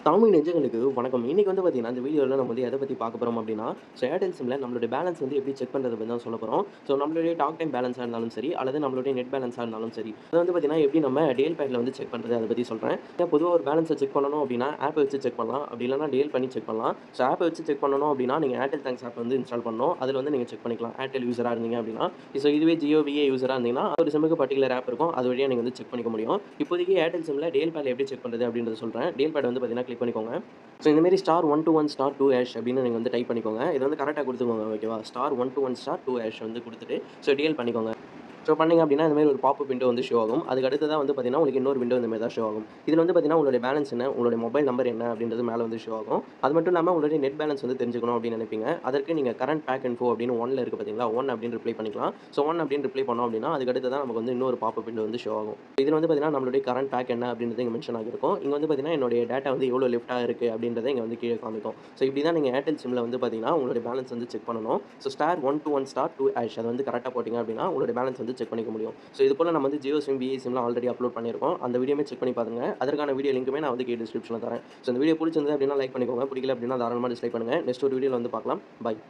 தமிழ் நெஞ்சங்களுக்கு வணக்கம். இன்னைக்கு வந்து பார்த்தீங்கன்னா, இந்த வீடியோல நம்ம வந்து எத பத்தி பார்க்க போறோம் அப்டின்னா, ஏர்டெல் சிம்ல நம்மளுடைய பேலன்ஸ் வந்து எப்படி செக் பண்றத பத்தி தான் சொல்லப் போறோம். நம்மளுடைய டாக் டைம் பேலன்ஸா இருந்தாலும் சரி, அல்லது நம்மளுடைய நெட் பேலன்ஸா இருந்தாலும் சரி. அத வந்து பார்த்தீங்கன்னா, எப்படி நம்ம டிஎல் பேக்ல வந்து செக் பண்றது அத பத்தி சொல்றேன். பொதுவா ஒரு பேலன்ஸ செக் பண்ணணும் அப்டின்னா, ஆப்ப வச்சு செக் பண்ணலாம். அப்படி இல்லன்னா டிஎல் பண்ணி செக் பண்ணலாம். ஆப்ப வச்சு செக் பண்ணணும் அப்டின்னா, நீங்க ஏர்டெல் தேங்க்ஸ் ஆப் வந்து இன்ஸ்டால் பண்ணணும். அதுல வந்து நீங்க செக் பண்ணிக்கலாம். ஏர்டெல் யூசரா இருந்தீங்க அப்டின்னா. இதுவே ஜியோ, விஏ யூசரா இருந்தீங்கன்னா, ஒரு சிம்முக்கு பர்ட்டிகுலர் ஆப் இருக்கும். அது வழியா நீங்க வந்து செக் பண்ணிக்க முடியும். இப்போதைக்கு ஏர்டெல் சிம்ல டிஎல் பேட்ல எப்படி செக் பண்றது அப்டின்றத சொல்றேன். டிஎல் பேட் வந்து பார்த்தீங்கன்னா, கிளிக் பண்ணிக்கோங்க. இந்த மாரி *121 *2# அப்படின்னு நீங்க வந்து டைப் பண்ணிக்கோங்க. இத வந்து கரெக்ட்டா குடுத்துக்கோங்க ஓகேவா? *121 *2# வந்து குடுத்துட்டு, டிஎல் பண்ணிக்கோங்க. பண்ணீங்க அப்படின்னா, இந்த மாரி ஒரு பாப்பப் விண்டோ வந்து ஷோ ஆகும். அதுக்கு அடுத்ததா வந்து பார்த்தீங்கன்னா, உங்களுக்கு இன்னொரு விண்டோ இந்த மாரி தான் ஷோ ஆகும். இதுல வந்து பார்த்தீங்கன்னா, உங்களுடைய பேலன்ஸ் என்ன? உங்களுடைய மொபைல் நம்பர் என்ன? அப்படின்றது மேல வந்து ஷோ ஆகும். அது மட்டும் இல்லாம உங்களுடைய நெட் பேலன்ஸ் வந்து தெரிஞ்சுக்கணும் அப்படின்னு நினைப்பீங்க. அதற்கு நீங்க கரண்ட் பேக் இன்ஃபோ அப்படின்னு 1ல இருக்கு பார்த்தீங்களா? 1 அப்படின்னு ரிப்ளை பண்ணிக்கலாம். 1 அப்படின்னு ரிப்ளை பண்ணோம் அப்படின்னா, அதுக்கு அடுத்ததா நமக்கு வந்து இன்னொரு பாப்பப் விண்டோ வந்து ஷோ ஆகும். இதுல வந்து பார்த்தீங்கன்னா, நம்மளுடைய கரண்ட் பேக் என்ன அப்படின்றது இங்க மென்ஷன் ஆகியிருக்கும். இங்க வந்து பார்த்தீங்கன்னா, என்னுடைய டேட்டா வந்து எவ்வளோ லெஃப்ட்டா இருக்கு அப்படின்றத இங்க வந்து கீழ காமிக்கும். இப்படி தான் நீங்க ஏர்டெல் சிம்ல வந்து பார்த்தீங்கன்னா, உங்களுடைய பேலன்ஸ் வந்து செக் பண்ணணும். *121 *2# அத வந்து கரெக்ட்டா போட்டீங்க அப்படின்னா, உங்களுடைய பேலன்ஸ் வந்து செக் பண்ணிக்க முடியும். இது போல நம்ம வந்து ஜியோ சிம், விஐ சிம்லாம் ஆல்ரெடி அப்லோட் பண்ணியிருக்கோம். அந்த வீடியோவுமே செக் பண்ணி பாருங்க. அதற்கான வீடியோ லிங்க்குமே நான் வந்து கீழ டிஸ்கிரிப்ஷன்ல தரேன். இந்த வீடியோ புடிச்சிருந்தது அப்படின்னா லைக் பண்ணிக்கோங்க. பிடிக்கல அப்படின்னா தாராளமா டிஸ்லைக் பண்ணுங்க. நெக்ஸ்ட் ஒரு வீடியோல வந்து பார்க்கலாம். பாய்.